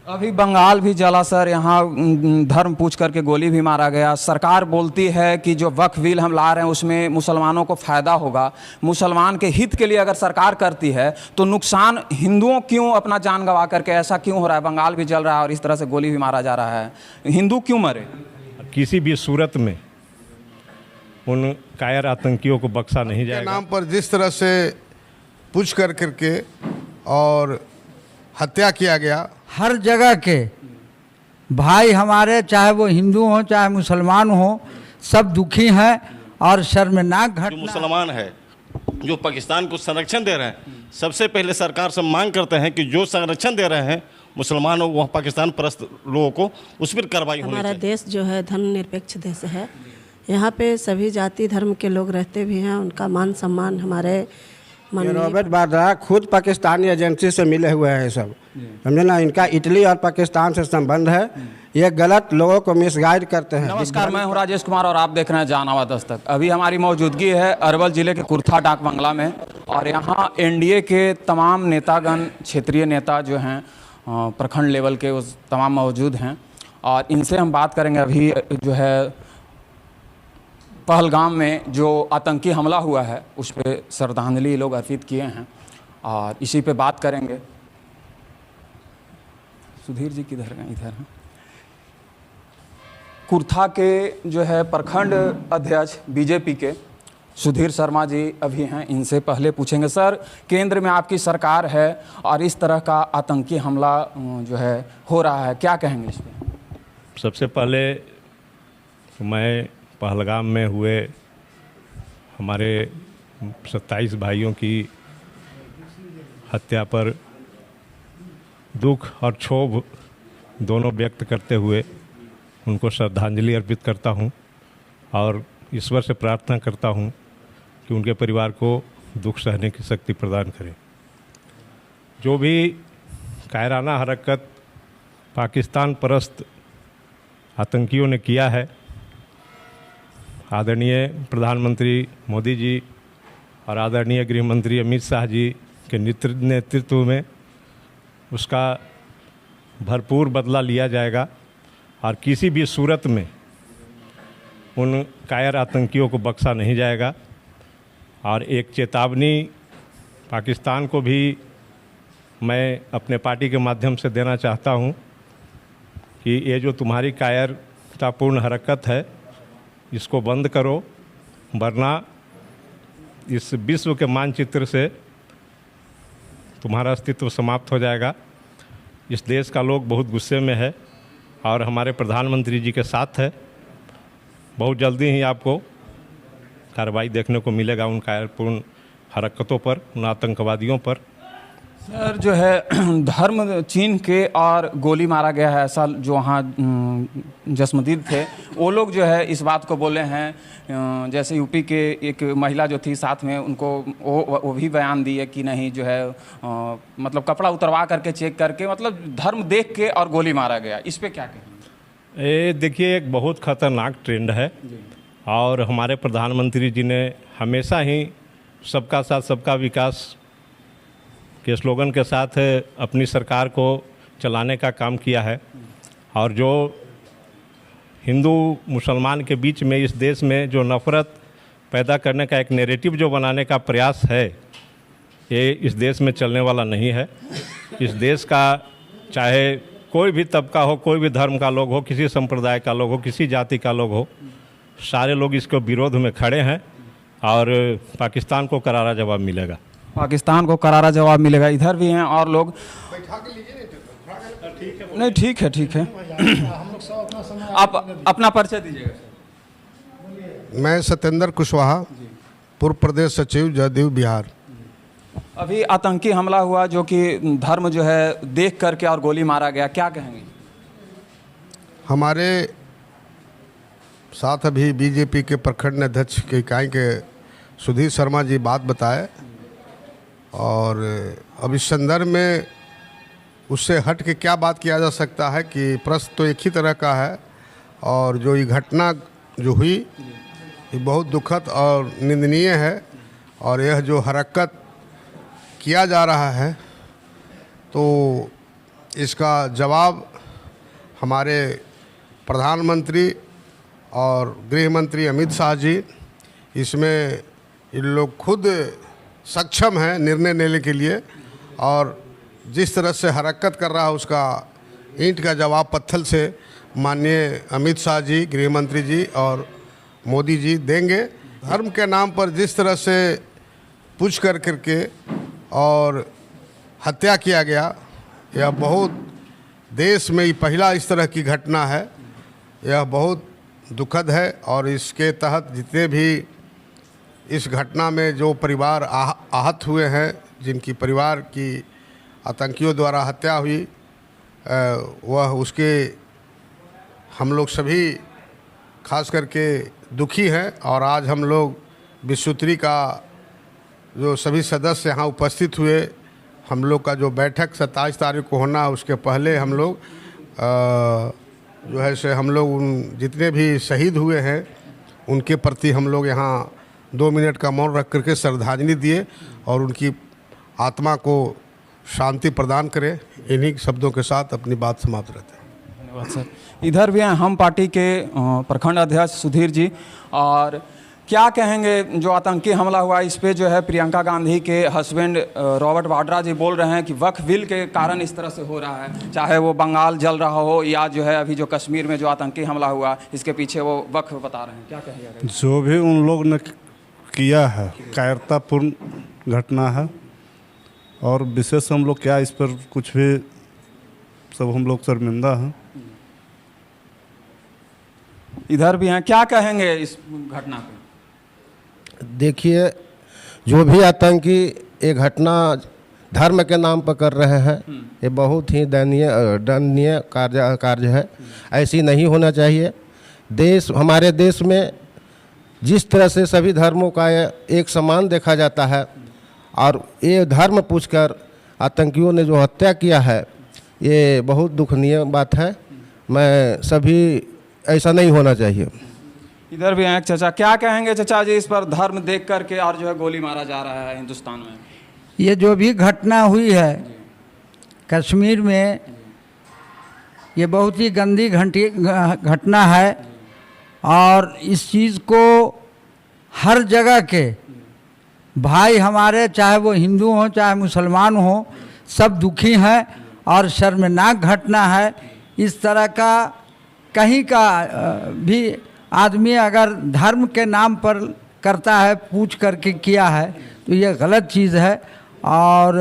अभी बंगाल भी जला सर, यहाँ धर्म पूछ करके गोली भी मारा गया। सरकार बोलती है कि जो वक्फ बिल हम ला रहे हैं उसमें मुसलमानों को फ़ायदा होगा, मुसलमान के हित के लिए अगर सरकार करती है तो नुकसान हिंदुओं क्यों अपना जान गंवा करके, ऐसा क्यों हो रहा है? बंगाल भी जल रहा है और इस तरह से गोली भी मारा जा रहा है, हिंदू क्यों मरे? किसी भी सूरत में उन कायर आतंकियों को बख्शा नहीं जाएगा। नाम पर जिस तरह से पूछ कर करके और हत्या किया गया, हर जगह के भाई हमारे, चाहे वो हिंदू हो चाहे मुसलमान हो, सब दुखी हैं और शर्मनाक घटना। जो मुसलमान है, जो पाकिस्तान को संरक्षण दे रहे हैं, सबसे पहले सरकार से मांग करते हैं कि जो संरक्षण दे रहे हैं मुसलमान और वह पाकिस्तान परस्त लोगों को, उस पर कार्रवाई होनी चाहिए। हमारा देश जो है धर्मनिरपेक्ष देश है। यहाँ पे सभी जाति धर्म के लोग रहते भी हैं, उनका मान सम्मान हमारे ये रॉबर्ट वाड्रा खुद पाकिस्तानी एजेंसी से मिले हुए हैं सब, समझे ना। इनका इटली और पाकिस्तान से संबंध है, ये गलत लोगों को मिसगाइड करते हैं। नमस्कार, मैं हूं राजेश कुमार और आप देख रहे हैं जहानाबाद दस्तक। अभी हमारी मौजूदगी है अरवल जिले के कुर्था डाक बंगला में और यहाँ एनडीए के तमाम नेतागण, क्षेत्रीय नेता जो हैं, प्रखंड लेवल के, उस तमाम मौजूद हैं और इनसे हम बात करेंगे। अभी जो है पहलगाम में जो आतंकी हमला हुआ है उस पर श्रद्धांजलि लोग अर्पित किए हैं और इसी पे बात करेंगे। सुधीर जी किधर हैं? इधर हैं। कुर्था के जो है प्रखंड अध्यक्ष बीजेपी के सुधीर शर्मा जी अभी हैं, इनसे पहले पूछेंगे। सर, केंद्र में आपकी सरकार है और इस तरह का आतंकी हमला जो है हो रहा है, क्या कहेंगे इस पर? सबसे पहले मैं पहलगाम में हुए हमारे 27 भाइयों की हत्या पर दुख और क्षोभ दोनों व्यक्त करते हुए उनको श्रद्धांजलि अर्पित करता हूं और ईश्वर से प्रार्थना करता हूं कि उनके परिवार को दुख सहने की शक्ति प्रदान करें। जो भी कायराना हरकत पाकिस्तान परस्त आतंकियों ने किया है, आदरणीय प्रधानमंत्री मोदी जी और आदरणीय गृह मंत्री अमित शाह जी के नेतृत्व में उसका भरपूर बदला लिया जाएगा और किसी भी सूरत में उन कायर आतंकियों को बख्शा नहीं जाएगा। और एक चेतावनी पाकिस्तान को भी मैं अपने पार्टी के माध्यम से देना चाहता हूं कि ये जो तुम्हारी कायरतापूर्ण हरकत है इसको बंद करो, वरना इस विश्व के मानचित्र से तुम्हारा अस्तित्व समाप्त हो जाएगा। इस देश का लोग बहुत गुस्से में है और हमारे प्रधानमंत्री जी के साथ है। बहुत जल्दी ही आपको कार्रवाई देखने को मिलेगा उन कायरपूर्ण हरकतों पर, उन आतंकवादियों पर। सर, जो है धर्म चीन के और गोली मारा गया है, ऐसा जो वहाँ जसमदीद थे वो लोग जो है इस बात को बोले हैं। जैसे यूपी के एक महिला जो थी साथ में, उनको वो भी बयान दिए कि नहीं जो है मतलब कपड़ा उतरवा करके चेक करके, मतलब धर्म देख के और गोली मारा गया। इस पे क्या कहेंगे? ये देखिए, एक बहुत खतरनाक ट्रेंड है और हमारे प्रधानमंत्री जी ने हमेशा ही सबका साथ सबका विकास के स्लोगन के साथ अपनी सरकार को चलाने का काम किया है। और जो हिंदू मुसलमान के बीच में इस देश में जो नफ़रत पैदा करने का एक नैरेटिव जो बनाने का प्रयास है, ये इस देश में चलने वाला नहीं है। इस देश का चाहे कोई भी तबका हो, कोई भी धर्म का लोग हो, किसी संप्रदाय का लोग हो, किसी जाति का लोग हो, सारे लोग इसके विरोध में खड़े हैं और पाकिस्तान को करारा जवाब मिलेगा। पाकिस्तान को करारा जवाब मिलेगा। इधर भी हैं और लोग। नहीं, ठीक है। आप अपना परिचय दीजिएगा। मैं सत्येंद्र कुशवाहा, पूर्व प्रदेश सचिव, जदयू बिहार। अभी आतंकी हमला हुआ जो कि धर्म जो है देख करके और गोली मारा गया, क्या कहेंगे? हमारे साथ अभी बीजेपी के प्रखंड अध्यक्ष की इकाई के सुधीर शर्मा जी बात बताए और अब इस संदर्भ में उससे हट के क्या बात किया जा सकता है कि प्रश्न तो एक ही तरह का है और जो ये घटना जो हुई ये बहुत दुखद और निंदनीय है और यह जो हरकत किया जा रहा है तो इसका जवाब हमारे प्रधानमंत्री और गृह मंत्री अमित शाह जी, इसमें इन लोग खुद सक्षम हैं निर्णय लेने के लिए, और जिस तरह से हरकत कर रहा है उसका ईंट का जवाब पत्थर से माननीय अमित शाह जी, गृह मंत्री जी और मोदी जी देंगे। धर्म के नाम पर जिस तरह से पूछ करके और हत्या किया गया, यह बहुत देश में ही पहला इस तरह की घटना है। यह बहुत दुखद है और इसके तहत जितने भी इस घटना में जो परिवार आहत हुए हैं, जिनकी परिवार की आतंकियों द्वारा हत्या हुई, वह उसके हम लोग सभी खास करके दुखी हैं। और आज हम लोग विश्वोत्तरी का जो सभी सदस्य यहाँ उपस्थित हुए, हम लोग का जो बैठक 27 तारीख को होना है, उसके पहले हम लोग जो है से हम लोग उन जितने भी शहीद हुए हैं उनके प्रति हम लोग यहाँ 2 मिनट का मौन रख करके श्रद्धांजलि दिए और उनकी आत्मा को शांति प्रदान करें। इन्हीं शब्दों के साथ अपनी बात समाप्त रहते हैं। धन्यवाद सर। इधर भी हैं हम पार्टी के प्रखंड अध्यक्ष सुधीर जी, और क्या कहेंगे जो आतंकी हमला हुआ इस पे जो है प्रियंका गांधी के हस्बैंड रॉबर्ट वाड्रा जी बोल रहे हैं कि वक्फ बिल के कारण इस तरह से हो रहा है, चाहे वो बंगाल जल रहा हो या जो है अभी जो कश्मीर में जो आतंकी हमला हुआ इसके पीछे वो वक्फ बता रहे हैं, क्या कहेंगे? जो भी उन लोग ने किया है कायरतापूर्ण घटना है, और विशेष हम लोग क्या इस पर कुछ भी, सब हम लोग शर्मिंदा हैं। इधर भी हैं, क्या कहेंगे इस घटना पे? देखिए, जो भी आतंकी ये घटना धर्म के नाम पर कर रहे हैं, ये बहुत ही दयनीय कार्य है। ऐसी नहीं होना चाहिए। हमारे देश में जिस तरह से सभी धर्मों का एक समान देखा जाता है, और ये धर्म पूछकर आतंकियों ने जो हत्या किया है, ये बहुत दुखनीय बात है। मैं सभी ऐसा नहीं होना चाहिए। इधर भी हैं चाचा, क्या कहेंगे चाचा जी इस पर, धर्म देख करके और जो है गोली मारा जा रहा है हिंदुस्तान में? ये जो भी घटना हुई है कश्मीर में, ये बहुत ही गंदी घटना है, और इस चीज़ को हर जगह के भाई हमारे, चाहे वो हिंदू हो चाहे मुसलमान हो, सब दुखी हैं और शर्मनाक घटना है। इस तरह का कहीं का भी आदमी अगर धर्म के नाम पर करता है, पूछ करके किया है, तो ये गलत चीज़ है, और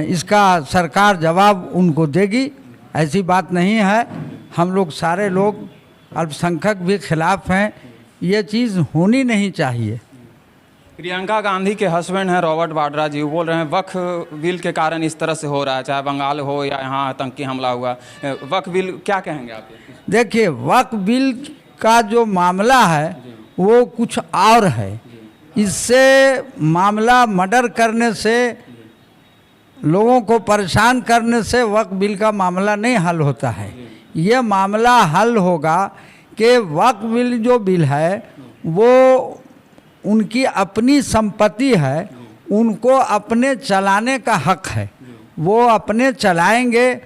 इसका सरकार जवाब उनको देगी। ऐसी बात नहीं है। हम लोग सारे लोग अल्पसंख्यक भी खिलाफ हैं। ये चीज़ होनी नहीं चाहिए। प्रियंका गांधी के हस्बैंड हैं रॉबर्ट वाड्रा जी, वो बोल रहे हैं वक्फ बिल के कारण इस तरह से हो रहा है, चाहे बंगाल हो या यहाँ आतंकी हमला हुआ। वक्फ बिल, क्या कहेंगे आप? देखिए, वक्फ बिल का जो मामला है वो कुछ और है। इससे मामला मर्डर करने से, लोगों को परेशान करने से वक्फ बिल का मामला नहीं हल होता है। ये मामला हल होगा कि वक्फ बिल जो बिल है वो उनकी अपनी संपत्ति है, उनको अपने चलाने का हक है, वो अपने चलाएंगे।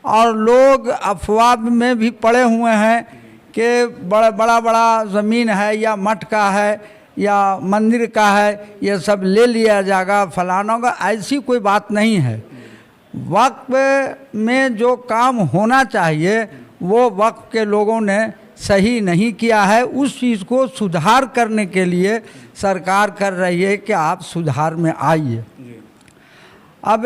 और लोग अफवाह में भी पड़े हुए हैं कि बड़ा ज़मीन है या मठ का है या मंदिर का है, ये सब ले लिया जाएगा फलाना का। ऐसी कोई बात नहीं है। वक्फ में जो काम होना चाहिए वो वक्फ के लोगों ने सही नहीं किया है। उस चीज़ को सुधार करने के लिए सरकार कर रही है कि आप सुधार में आइए। अब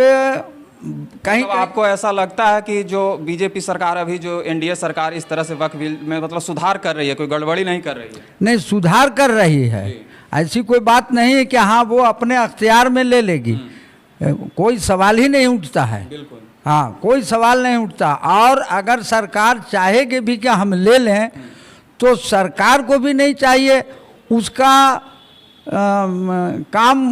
कहीं आपको ऐसा लगता है कि जो बीजेपी सरकार, अभी जो एनडीए सरकार इस तरह से वक्फ बिल में मतलब सुधार कर रही है, कोई गड़बड़ी नहीं कर रही है? नहीं, सुधार कर रही है। ऐसी कोई बात नहीं है कि हाँ वो अपने अख्तियार में ले लेगी। कोई सवाल ही नहीं उठता है। बिल्कुल, हाँ, कोई सवाल नहीं उठता। और अगर सरकार चाहेगी भी कि हम ले लें, तो सरकार को भी नहीं चाहिए उसका काम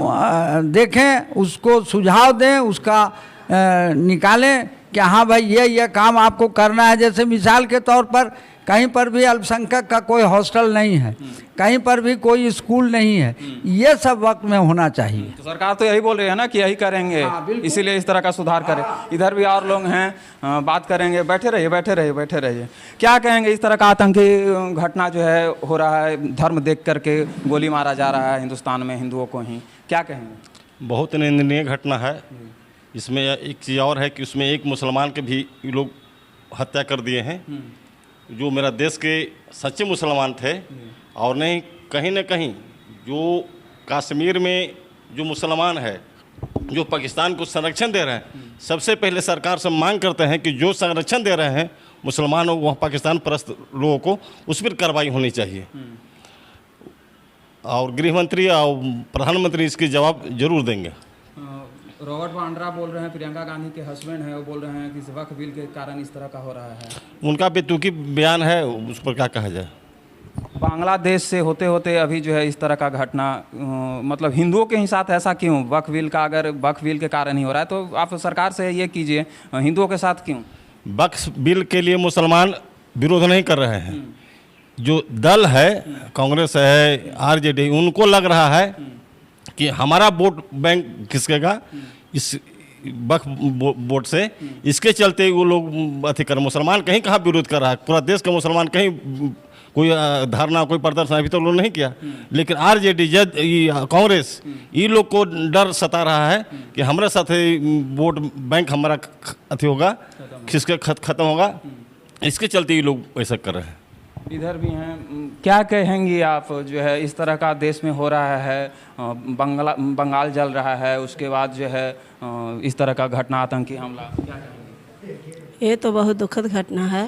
देखें, उसको सुझाव दें, उसका निकालें कि हाँ भाई ये काम आपको करना है। जैसे मिसाल के तौर पर कहीं पर भी अल्पसंख्यक का कोई हॉस्टल नहीं है, कहीं पर भी कोई स्कूल नहीं है, ये सब वक्त में होना चाहिए। तो सरकार तो यही बोल रही है ना कि यही करेंगे, इसीलिए इस तरह का सुधार करें। इधर भी और लोग हैं, बात करेंगे। बैठे रहिए, बैठे रहिए, बैठे रहिए। क्या कहेंगे इस तरह का आतंकी घटना जो है हो रहा है, धर्म देख करके गोली मारा जा रहा है हिंदुस्तान में हिंदुओं को ही, क्या कहेंगे? बहुत निंदनीय घटना है। इसमें एक चीज़ और है कि उसमें एक मुसलमान के भी ये लोग हत्या कर दिए हैं, जो मेरा देश के सच्चे मुसलमान थे। और नहीं कहीं न कहीं जो कश्मीर में जो मुसलमान है, जो पाकिस्तान को संरक्षण दे रहे हैं, सबसे पहले सरकार से मांग करते हैं कि जो संरक्षण दे रहे हैं मुसलमानों वह पाकिस्तान परस्त लोगों को, उस पर कार्रवाई होनी चाहिए। और गृह मंत्री और प्रधानमंत्री इसकी जवाब जरूर देंगे। रॉबर्ट वाड्रा बोल रहे हैं, प्रियंका गांधी के हस्बैंड हैं, वो बोल रहे हैं कि वक्फ बिल के कारण इस तरह का हो रहा है। उनका बेतुकी बयान है, उस पर क्या कहा जाए। बांग्लादेश से होते होते अभी जो है इस तरह का घटना, मतलब हिंदुओं के ही साथ ऐसा क्यों? वक्फ बिल का अगर वक्फ बिल के कारण ही हो रहा है तो आप सरकार से ये कीजिए, हिंदुओं के साथ क्यों? वक्फ बिल के लिए मुसलमान विरोध नहीं कर रहे हैं। जो दल है, कांग्रेस है, आरजेडी, उनको लग रहा है कि हमारा वोट बैंक खिसकेगा इस वक्फ बोर्ड से, इसके चलते वो लोग अति कर। मुसलमान कहीं कहाँ विरोध कर रहा है, पूरा देश का मुसलमान कहीं कोई धरना, कोई प्रदर्शन अभी तो लोग नहीं किया। लेकिन आरजेडी, कांग्रेस, ये लोग को डर सता रहा है कि हमारे साथ वोट बैंक हमारा अति होगा, खिसके खत्म होगा, इसके चलते ये लोग ऐसा कर रहे हैं। इधर भी हैं, क्या कहेंगी आप? जो है इस तरह का देश में हो रहा है, बंगाल जल रहा है, उसके बाद जो है इस तरह का घटना, आतंकी हमला, क्या कहेंगे? ये तो बहुत दुखद घटना है।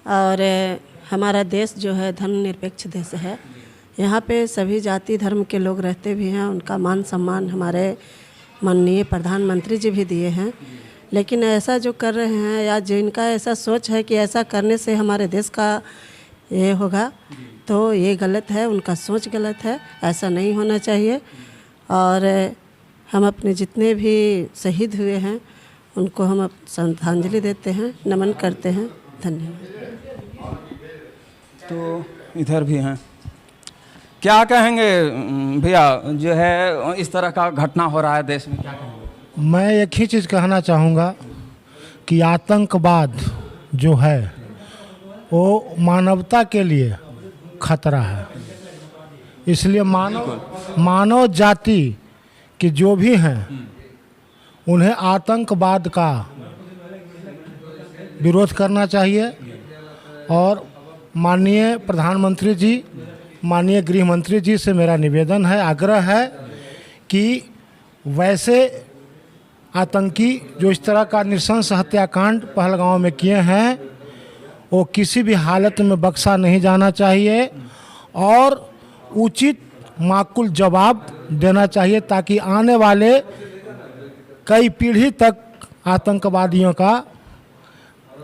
और हमारा देश जो है धर्मनिरपेक्ष देश है। यहाँ पे सभी जाति धर्म के लोग रहते भी हैं, उनका मान सम्मान हमारे माननीय प्रधानमंत्री जी भी दिए हैं। लेकिन ऐसा जो कर रहे हैं, या जिनका ऐसा सोच है कि ऐसा करने से हमारे देश का ये होगा, तो ये गलत है, उनका सोच गलत है, ऐसा नहीं होना चाहिए। और हम अपने जितने भी शहीद हुए हैं उनको हम श्रद्धांजलि देते हैं, नमन करते हैं। धन्यवाद। तो इधर भी हैं, क्या कहेंगे भैया? जो है इस तरह का घटना हो रहा है देश में, क्या कहेंगे? मैं एक ही चीज़ कहना चाहूँगा कि आतंकवाद जो है वो मानवता के लिए खतरा है। इसलिए मानव जाति के जो भी हैं उन्हें आतंकवाद का विरोध करना चाहिए। और माननीय प्रधानमंत्री जी, माननीय गृह मंत्री जी से मेरा निवेदन है, आग्रह है कि वैसे आतंकी जो इस तरह का नृशंस हत्याकांड पहलगांव में किए हैं, वो किसी भी हालत में बख्शा नहीं जाना चाहिए और उचित माकूल जवाब देना चाहिए, ताकि आने वाले कई पीढ़ी तक आतंकवादियों का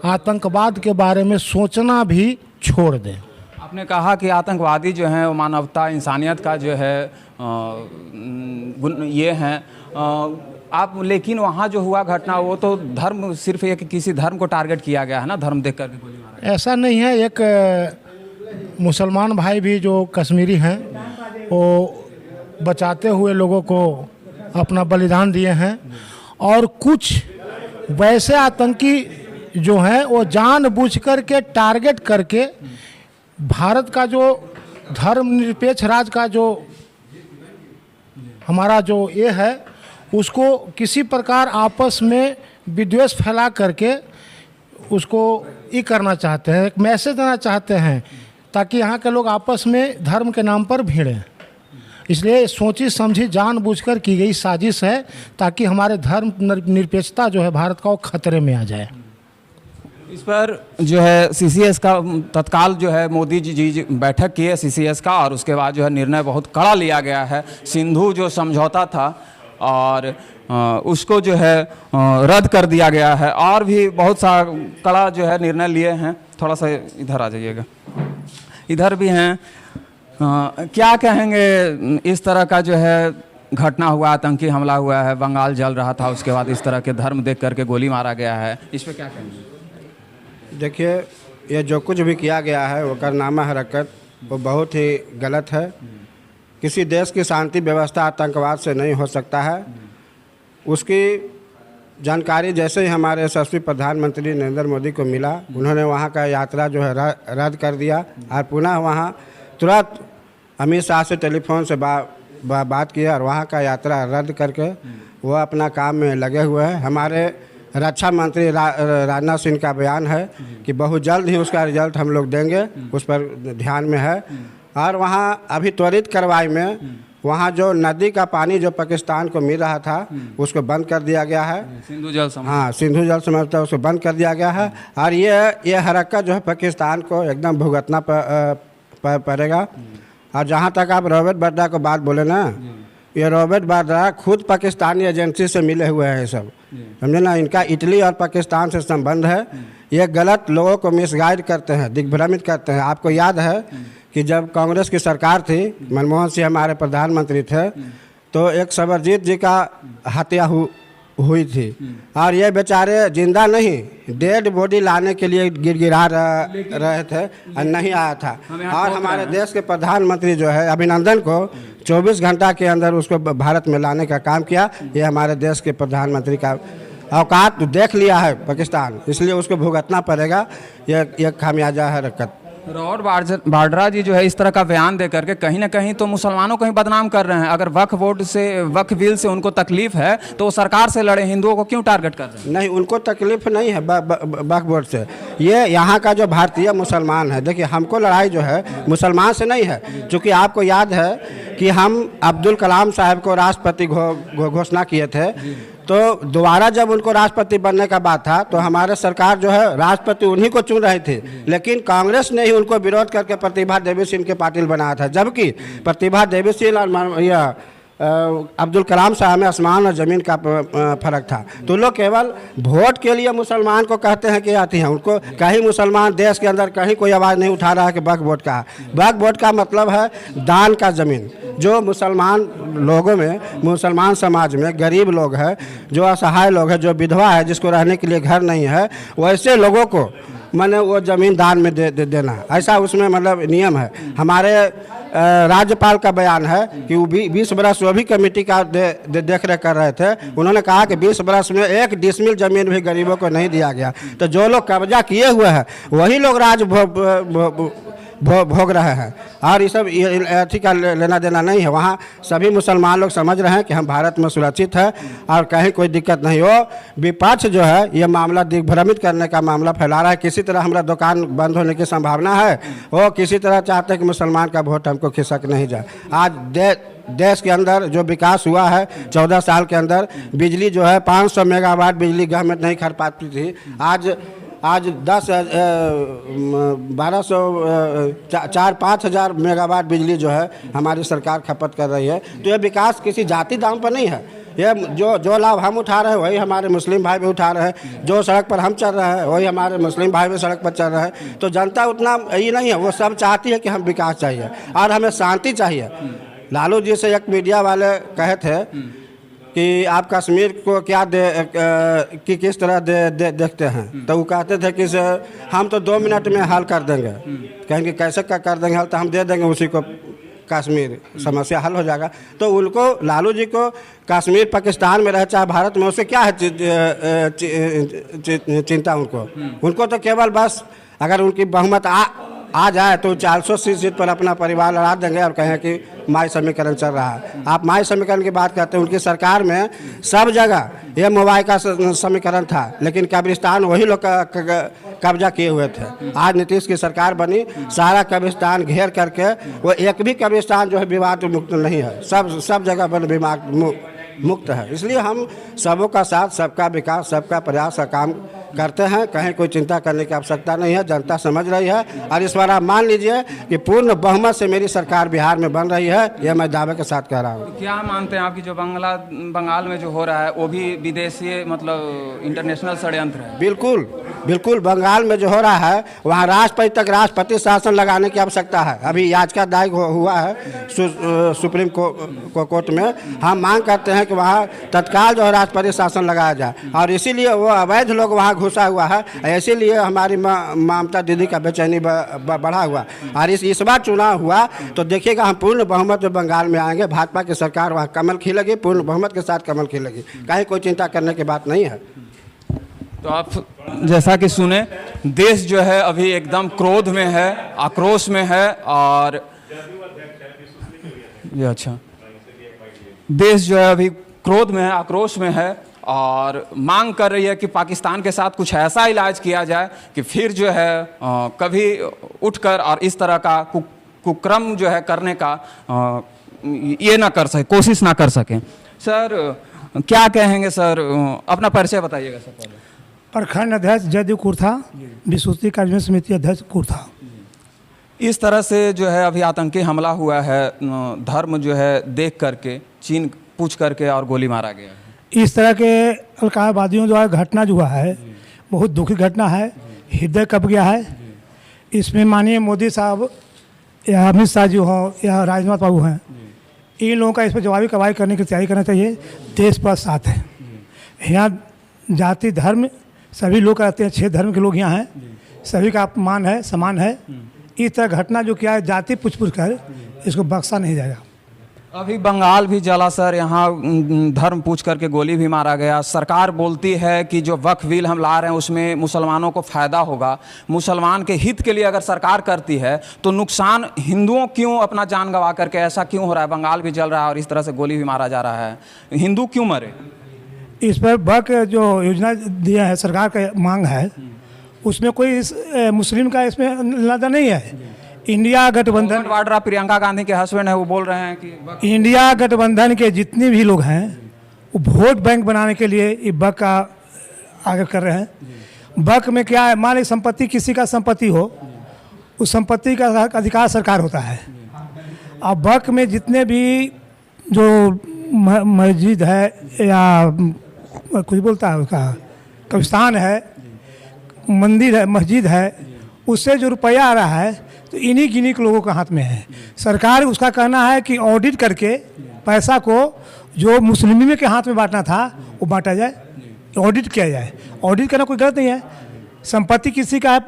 आतंकवाद के बारे में सोचना भी छोड़ दें। आपने कहा कि आतंकवादी जो हैं वो मानवता, इंसानियत का जो है ये हैं आप, लेकिन वहाँ जो हुआ घटना वो तो धर्म, सिर्फ एक किसी धर्म को टारगेट किया गया है ना, धर्म देख करके गोली मारा। ऐसा नहीं है, एक मुसलमान भाई भी जो कश्मीरी हैं वो बचाते हुए लोगों को अपना बलिदान दिए हैं। और कुछ वैसे आतंकी जो हैं वो जानबूझकर के टारगेट करके भारत का जो धर्मनिरपेक्ष राज्य का जो हमारा जो ये है उसको किसी प्रकार आपस में विद्वेष फैला करके उसको ये करना चाहते हैं, एक मैसेज देना चाहते हैं ताकि यहाँ के लोग आपस में धर्म के नाम पर भिड़ें। इसलिए सोची समझी जानबूझकर की गई साजिश है ताकि हमारे धर्म निरपेक्षता जो है भारत का वो खतरे में आ जाए। इस पर जो है सीसीएस का तत्काल जो है मोदी जी बैठक की है सीसीएस का, और उसके बाद जो है निर्णय बहुत कड़ा लिया गया है। सिंधु जो समझौता था और उसको जो है रद्द कर दिया गया है, और भी बहुत सा कड़ा जो है निर्णय लिए हैं। थोड़ा सा इधर आ जाइएगा, इधर भी हैं। क्या कहेंगे इस तरह का जो है घटना हुआ, आतंकी हमला हुआ है, बंगाल जल रहा था, उसके बाद इस तरह के धर्म देख करके गोली मारा गया है, इस पर क्या कहेंगे? देखिए, ये जो कुछ भी किया गया है वो कारनामा हरकत वो बहुत ही गलत है। किसी देश की शांति व्यवस्था आतंकवाद से नहीं हो सकता है। उसकी जानकारी जैसे ही हमारे यशस्वी प्रधानमंत्री नरेंद्र मोदी को मिला, उन्होंने वहाँ का यात्रा जो है रद्द कर दिया और पुनः वहाँ तुरंत अमित शाह से टेलीफोन से बात किया और वहाँ का यात्रा रद्द करके वो अपना काम में लगे हुए हैं। हमारे रक्षा मंत्री राजनाथ सिंह का बयान है कि बहुत जल्द ही उसका रिजल्ट हम लोग देंगे, उस पर ध्यान में है। और वहाँ अभी त्वरित कार्रवाई में वहाँ जो नदी का पानी जो पाकिस्तान को मिल रहा था उसको बंद कर दिया गया है। सिंधु जल समझौता, हाँ, सिंधु जल समझौता उसको बंद कर दिया गया है। और ये हरकत जो है पाकिस्तान को एकदम भुगतना पड़ेगा। और जहाँ तक आप रॉबर्ट वाड्रा को बात बोले ना, ये रॉबर्ट वाड्रा खुद पाकिस्तानी एजेंसी से मिले हुए हैं, सब समझे ना। इनका इटली और पाकिस्तान से संबंध है। ये गलत लोगों को मिसगाइड करते हैं, दिग्भ्रमित करते हैं। आपको याद है कि जब कांग्रेस की सरकार थी, मनमोहन सिंह हमारे प्रधानमंत्री थे, तो एक सबरजीत जी का हत्या हुई थी और ये बेचारे जिंदा नहीं डेड बॉडी लाने के लिए गिड़गिड़ा रहे थे और नहीं आया था। और हमारे देश के प्रधानमंत्री जो है अभिनंदन को 24 घंटा के अंदर उसको भारत में लाने का काम किया। ये हमारे देश के प्रधानमंत्री का औकात देख लिया है पाकिस्तान, इसलिए उसको भुगतना पड़ेगा। ये खामियाजा हरकत। रॉबर्ट वाड्रा जी जो है इस तरह का बयान दे करके कहीं ना कहीं तो मुसलमानों को ही बदनाम कर रहे हैं। अगर वक्फ बिल से उनको तकलीफ है तो वो सरकार से लड़े, हिंदुओं को क्यों टारगेट कर रहे हैं? नहीं, उनको तकलीफ नहीं है वक्फ बोर्ड से। ये यहाँ का जो भारतीय मुसलमान है, देखिए हमको लड़ाई जो है मुसलमान से नहीं है। क्योंकि आपको याद है कि हम अब्दुल कलाम साहब को राष्ट्रपति घोषणा किए थे, तो दोबारा जब उनको राष्ट्रपति बनने का बात था तो हमारे सरकार जो है राष्ट्रपति उन्हीं को चुन रही थी, लेकिन कांग्रेस ने ही उनको विरोध करके प्रतिभा देवी सिंह के पाटिल बनाया था। जबकि प्रतिभा देवी सिंह और अब्दुल कलाम साहब में आसमान और ज़मीन का फर्क था। तो लोग केवल वोट के लिए मुसलमान को कहते हैं कि आती हैं। उनको कहीं मुसलमान देश के अंदर कहीं कोई आवाज़ नहीं उठा रहा है कि वक्फ बोर्ड का। वक्फ बोर्ड का मतलब है दान का ज़मीन। जो मुसलमान लोगों में, मुसलमान समाज में गरीब लोग हैं, जो असहाय लोग हैं, जो विधवा है, जिसको रहने के लिए घर नहीं है, वैसे लोगों को मैंने वो ज़मीन दान में देना, ऐसा उसमें मतलब नियम है। हमारे राज्यपाल का बयान है कि वो 20 बरस वो भी कमेटी का देख रेख कर रहे थे। उन्होंने कहा कि 20 बरस में 1 डिसमिल ज़मीन भी गरीबों को नहीं दिया गया। तो जो लोग कब्जा किए हुए हैं वही लोग राज भोग रहे हैं। और ये सब अथी का लेना देना नहीं है। वहाँ सभी मुसलमान लोग समझ रहे हैं कि हम भारत में सुरक्षित है और कहीं कोई दिक्कत नहीं हो। विपक्ष जो है ये मामला दिग्भ्रमित करने का मामला फैला रहा है। किसी तरह हमारा दुकान बंद होने की संभावना है, वो किसी तरह चाहते हैं कि मुसलमान का वोट हमको खिसक नहीं जाए। आज देश के अंदर जो विकास हुआ है 14 साल के अंदर, बिजली जो है 500 मेगावाट बिजली गवर्नमेंट नहीं खरीद पाती थी, आज 4-5 हज़ार मेगावाट बिजली जो है हमारी सरकार खपत कर रही है। तो ये विकास किसी जाति दाम पर नहीं है। ये जो लाभ हम उठा रहे हैं वही हमारे मुस्लिम भाई भी उठा रहे हैं। जो सड़क पर हम चल रहे हैं वही हमारे मुस्लिम भाई भी सड़क पर चल रहे हैं। तो जनता उतना ही नहीं है, वो सब चाहती है कि हम विकास चाहिए और हमें शांति चाहिए। लालू जी से एक मीडिया वाले कहे थे कि आप कश्मीर को क्या कि किस तरह देखते हैं, तो वो कहते थे कि हम तो 2 मिनट में हल कर देंगे। कहेंगे कैसे कर देंगे हल, तो हम दे देंगे उसी को कश्मीर, समस्या हल हो जाएगा। तो उनको, लालू जी को कश्मीर पाकिस्तान में रहे चाहे भारत में, उससे क्या है चिंता उनको तो केवल बस अगर उनकी बहुमत आ जाए तो 400 सीट पर अपना परिवार लड़ा देंगे और कहें कि माई समीकरण चल रहा है। आप माई समीकरण की बात करते हैं, उनकी सरकार में सब जगह ये मोबाइल का समीकरण था, लेकिन कब्रिस्तान वही लोग कब्जा किए हुए थे। आज नीतीश की सरकार बनी, सारा कब्रिस्तान घेर करके, वो एक भी कब्रिस्तान जो है विवाद मुक्त नहीं है, सब जगह पर विवाद मुक्त है। इसलिए हम सबों का साथ, सबका विकास, सबका प्रयास का काम करते हैं। कहीं कोई चिंता करने की आवश्यकता नहीं है। जनता समझ रही है और इस बार आप मान लीजिए कि पूर्ण बहुमत से मेरी सरकार बिहार में बन रही है, यह मैं दावे के साथ कह रहा हूँ। क्या मानते हैं आपकी जो बंगाल में जो हो रहा है वो भी विदेशी मतलब इंटरनेशनल षड्यंत्र है? बिल्कुल बिल्कुल बंगाल में जो हो रहा है वहाँ राष्ट्रपति तक राष्ट्रपति शासन लगाने की आवश्यकता है। अभी याचिका दायर हुआ है सुप्रीम कोर्ट में। हम मांग करते हैं कि वहाँ तत्काल जो है राष्ट्रपति शासन लगाया जाए और इसीलिए वो अवैध लोग वहाँ घुसा हुआ है। इसीलिए हमारी ममता दीदी का बेचैनी बढ़ा हुआ। और इस बार चुनाव हुआ तो देखिएगा हम पूर्ण बहुमत में बंगाल में आएंगे। भाजपा की सरकार वहाँ कमल खिलेगी, पूर्ण बहुमत के साथ कमल खिलेगी, कहीं कोई चिंता करने की बात नहीं है। तो आप जैसा कि सुने, देश जो है अभी एकदम क्रोध में है, आक्रोश में है और ये अच्छा देश जो है अभी क्रोध में है, आक्रोश में है और मांग कर रही है कि पाकिस्तान के साथ कुछ ऐसा इलाज किया जाए कि फिर जो है कभी उठकर और इस तरह का कुक्रम जो है करने का ये ना कर सके, कोशिश ना कर सकें। सर क्या कहेंगे सर, अपना परिचय बताइएगा सर पहले। प्रखंड अध्यक्ष जदयू कुर्था, विश्वस्ती कार्य समिति अध्यक्ष कुर्था। इस तरह से जो है अभी आतंकी हमला हुआ है, धर्म जो है देख करके, चीन पूछ करके और गोली मारा गया है। इस तरह के अलगाववादियों द्वारा घटना जो हुआ है बहुत दुखी घटना है, हृदय कँप गया है। इसमें माननीय मोदी साहब या अमित शाह जी हों या राजनाथ बाबू हैं, इन लोगों का इस पर जवाबी कार्रवाई करने की तैयारी करना चाहिए। देश पर साथ है। यहाँ जाति धर्म सभी लोग रहते हैं, 6 धर्म के लोग यहाँ हैं, सभी का अपमान है, समान है। इस तरह घटना जो क्या है जाति पूछ कर इसको बख्शा नहीं जाएगा। अभी बंगाल भी जला सर, यहाँ धर्म पूछ करके गोली भी मारा गया। सरकार बोलती है कि जो वक्फ बिल हम ला रहे हैं उसमें मुसलमानों को फ़ायदा होगा, मुसलमान के हित के लिए अगर सरकार करती है तो नुकसान हिंदुओं क्यों अपना जान गंवा करके, ऐसा क्यों हो रहा है? बंगाल भी जल रहा है और इस तरह से गोली भी मारा जा रहा है, हिंदू क्यों मरे? इस पर वक्फ जो योजना दिया है सरकार का मांग है उसमें कोई मुस्लिम का इसमें लादा नहीं है। इंडिया गठबंधन वाड्रा प्रियंका गांधी के हस्बैंड है, वो बोल रहे हैं कि इंडिया गठबंधन के जितने भी लोग हैं वो वोट बैंक बनाने के लिए ये बक का आगे कर रहे हैं। बक में क्या है, मान ली संपत्ति किसी का संपत्ति हो, उस संपत्ति का अधिकार सरकार होता है। अब बक में जितने भी जो मस्जिद है या कुछ बोलता है उसका कब्रिस्तान है, मंदिर है, मस्जिद है, उससे जो रुपया आ रहा है तो इन्हीं गिनी के लोगों के हाथ में है। सरकार उसका कहना है कि ऑडिट करके पैसा को जो मुस्लिम के हाथ में बांटना था वो बांटा जाए, ऑडिट किया जाए। ऑडिट करना कोई गलत नहीं है। संपत्ति किसी का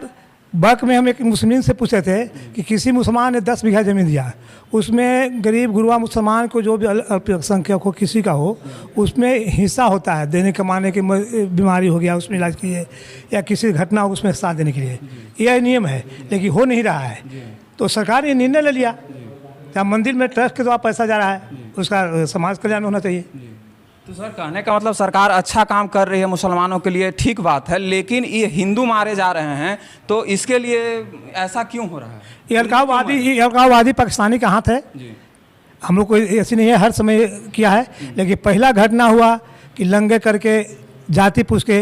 बक में हम एक मुस्लिम से पूछे थे कि किसी मुसलमान ने 10 बीघा ज़मीन दिया, उसमें गरीब गुरबा मुसलमान को जो भी अल्पसंख्यक हो किसी का हो उसमें हिस्सा होता है देने कमाने की, बीमारी हो गया उसमें इलाज के लिए या किसी घटना हो उसमें साथ देने के लिए, यह नियम है। लेकिन हो नहीं रहा है तो सरकार ने निर्णय ले लिया जहाँ मंदिर में ट्रस्ट के द्वारा पैसा जा रहा है उसका समाज कल्याण होना चाहिए। तो सर कहने का मतलब सरकार अच्छा काम कर रही है मुसलमानों के लिए, ठीक बात है, लेकिन ये हिंदू मारे जा रहे हैं तो इसके लिए ऐसा क्यों हो रहा है? ये अलगाववादी पाकिस्तानी का हाथ है। हम लोग को ऐसी नहीं है, हर समय किया है। लेकिन पहला घटना हुआ कि लंगे करके जाति पूछ के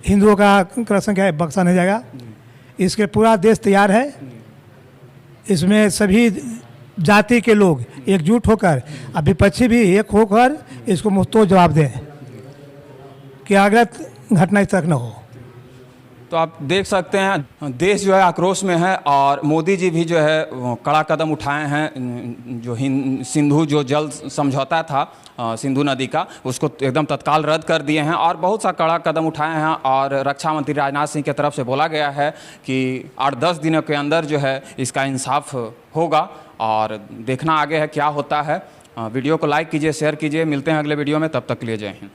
हिंदुओं का करप्शन क्या है, बख्शा नहीं जाएगा। इसके पूरा देश तैयार है। इसमें सभी जाति के लोग एकजुट होकर, अब विपक्षी भी एक होकर इसको मुंहतोड़ जवाब दें कि अगर घटना इस तरह न हो। तो आप देख सकते हैं देश जो है आक्रोश में है और मोदी जी भी जो है कड़ा कदम उठाए हैं। जो सिंधु जो जल समझौता था सिंधु नदी का, उसको एकदम तत्काल रद्द कर दिए हैं और बहुत सा कड़ा कदम उठाए हैं। और रक्षा मंत्री राजनाथ सिंह की तरफ से बोला गया है कि 8-10 दिनों के अंदर जो है इसका इंसाफ होगा और देखना आगे है क्या होता है। वीडियो को लाइक कीजिए, शेयर कीजिए। मिलते हैं अगले वीडियो में, तब तक के लिए जय हिंद।